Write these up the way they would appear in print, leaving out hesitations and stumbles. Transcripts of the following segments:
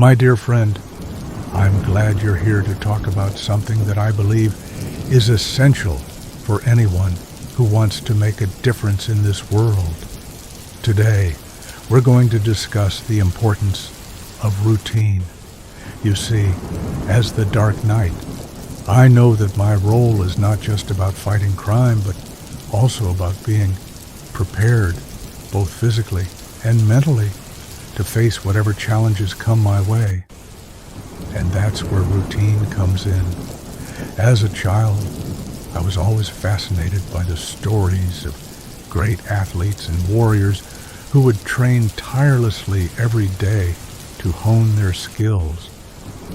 My dear friend, I'm glad you're here to talk about something that I believe is essential for anyone who wants to make a difference in this world. Today, we're going to discuss the importance of routine. You see, as the Dark Knight, I know that my role is not just about fighting crime, but also about being prepared, both physically and mentally, to face whatever challenges come my way. And that's where routine comes in. As a child, I was always fascinated by the stories of great athletes and warriors who would train tirelessly every day to hone their skills.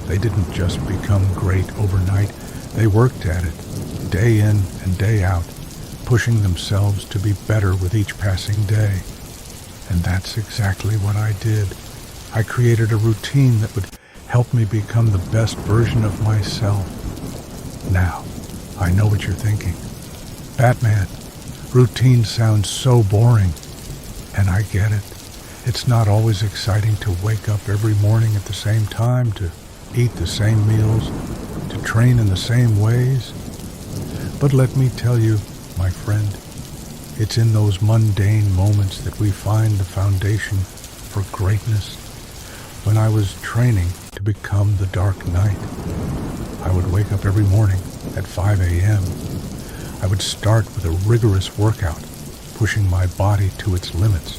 They didn't just become great overnight, they worked at it, day in and day out, pushing themselves to be better with each passing day. And that's exactly what I did. I created a routine that would help me become the best version of myself. Now, I know what you're thinking. Batman, routine sounds so boring. And I get it. It's not always exciting to wake up every morning at the same time, to eat the same meals, to train in the same ways. But let me tell you, my friend, it's in those mundane moments that we find the foundation for greatness. When I was training to become the Dark Knight, I would wake up every morning at 5 a.m. I would start with a rigorous workout, pushing my body to its limits.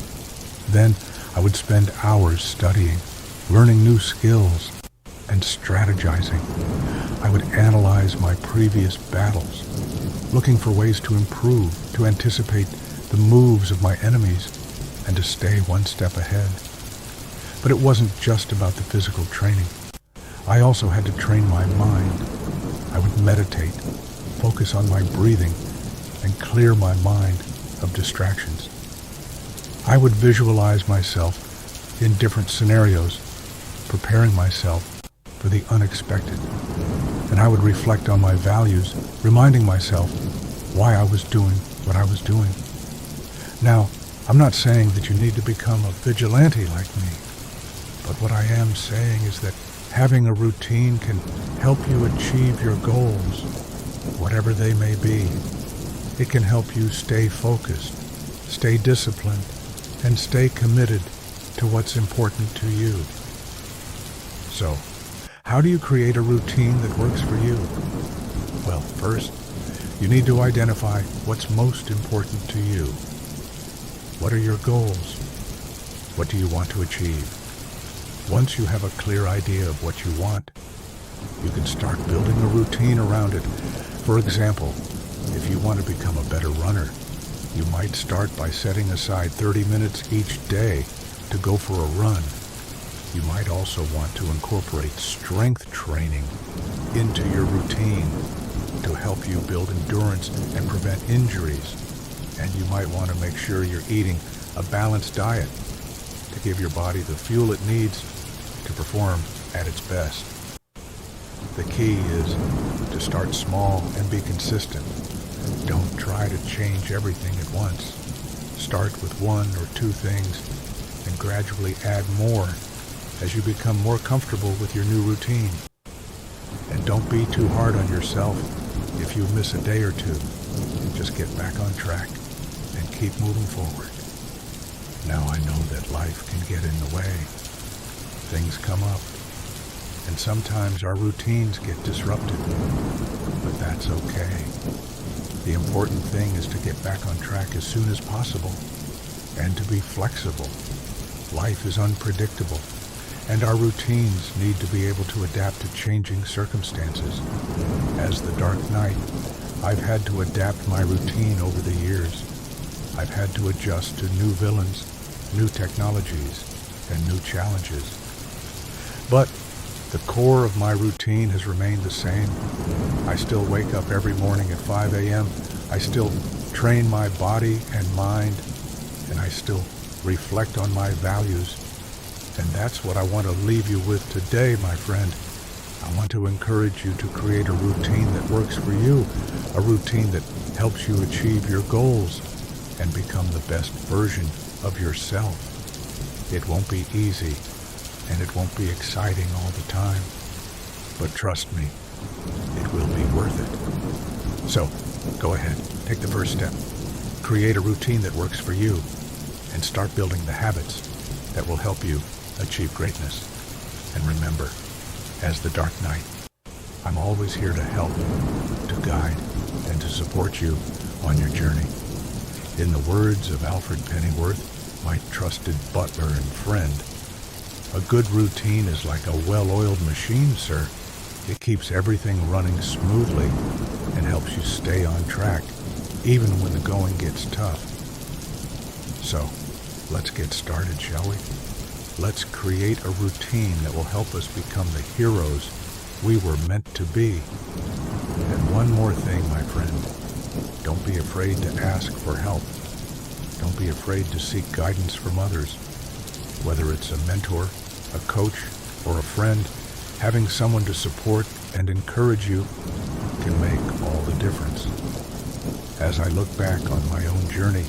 Then I would spend hours studying, learning new skills, and strategizing. I would analyze my previous battles, looking for ways to improve, to anticipate the moves of my enemies, and to stay one step ahead. But it wasn't just about the physical training. I also had to train my mind. I would meditate, focus on my breathing, and clear my mind of distractions. I would visualize myself in different scenarios, preparing myself for the unexpected. And I would reflect on my values, reminding myself why I was doing what I was doing. Now, I'm not saying that you need to become a vigilante like me, but what I am saying is that having a routine can help you achieve your goals, whatever they may be. It can help you stay focused, stay disciplined, and stay committed to what's important to you. So, how do you create a routine that works for you? Well, first, you need to identify what's most important to you. What are your goals? What do you want to achieve? Once you have a clear idea of what you want, you can start building a routine around it. For example, if you want to become a better runner, you might start by setting aside 30 minutes each day to go for a run. You might also want to incorporate strength training into your routine to help you build endurance and prevent injuries. And you might want to make sure you're eating a balanced diet to give your body the fuel it needs to perform at its best. The key is to start small and be consistent. Don't try to change everything at once. Start with one or two things and gradually add more as you become more comfortable with your new routine. And don't be too hard on yourself if you miss a day or two. Just get back on track and keep moving forward. Now I know that life can get in the way. Things come up, and sometimes our routines get disrupted, but that's okay. The important thing is to get back on track as soon as possible and to be flexible. Life is unpredictable, and our routines need to be able to adapt to changing circumstances. As the Dark Knight, I've had to adapt my routine over the years. I've had to adjust to new villains, new technologies, and new challenges. But the core of my routine has remained the same. I still wake up every morning at 5 a.m. I still train my body and mind, and I still reflect on my values. And that's what I want to leave you with today, my friend. I want to encourage you to create a routine that works for you, a routine that helps you achieve your goals and become the best version of yourself. It won't be easy, and it won't be exciting all the time. But trust me, it will be worth it. So, go ahead, take the first step. Create a routine that works for you, and start building the habits that will help you achieve greatness. And remember, as the Dark Knight, I'm always here to help, to guide, and to support you on your journey. In the words of Alfred Pennyworth, my trusted butler and friend, a good routine is like a well-oiled machine, sir. It keeps everything running smoothly and helps you stay on track, even when the going gets tough. So, let's get started, shall we? Let's create a routine that will help us become the heroes we were meant to be. And one more thing, my friend. Don't be afraid to ask for help. Don't be afraid to seek guidance from others. Whether it's a mentor, a coach, or a friend, having someone to support and encourage you can make all the difference. As I look back on my own journey,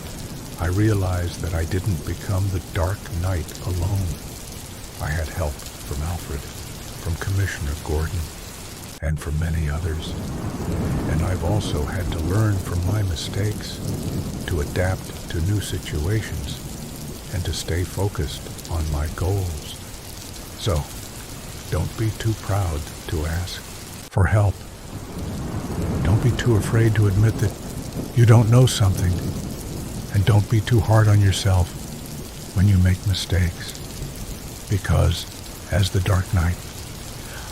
I realized that I didn't become the Dark Knight alone. I had help from Alfred, from Commissioner Gordon, and from many others. And I've also had to learn from my mistakes, to adapt to new situations, and to stay focused on my goals. So, don't be too proud to ask for help. Don't be too afraid to admit that you don't know something, and don't be too hard on yourself when you make mistakes. Because, as the Dark Knight,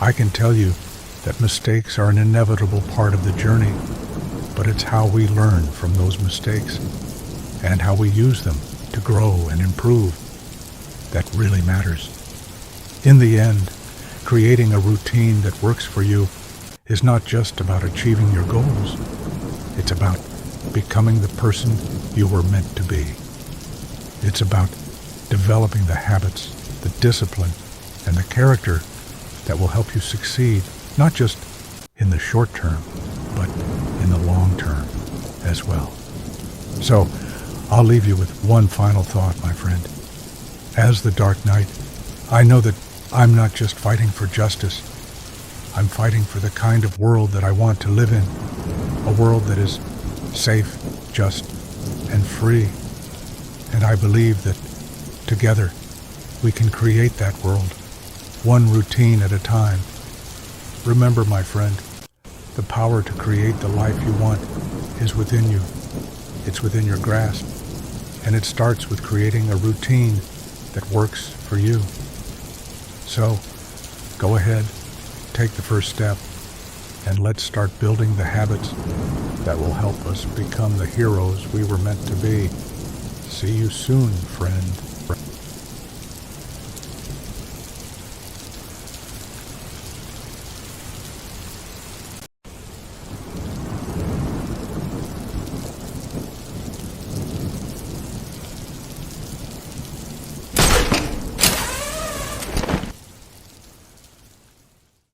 I can tell you that mistakes are an inevitable part of the journey, but it's how we learn from those mistakes and how we use them to grow and improve that really matters. In the end, creating a routine that works for you is not just about achieving your goals. It's about becoming the person you were meant to be. It's about developing the habits, the discipline, and the character that will help you succeed, not just in the short term, but in the long term as well. So, I'll leave you with one final thought, my friend. As the Dark Knight, I know that I'm not just fighting for justice. I'm fighting for the kind of world that I want to live in, a world that is safe, just, and free. And I believe that together we can create that world, one routine at a time. Remember, my friend, the power to create the life you want is within you. It's within your grasp, and it starts with creating a routine that works for you. So, go ahead, take the first step, and let's start building the habits that will help us become the heroes we were meant to be. See you soon, friend.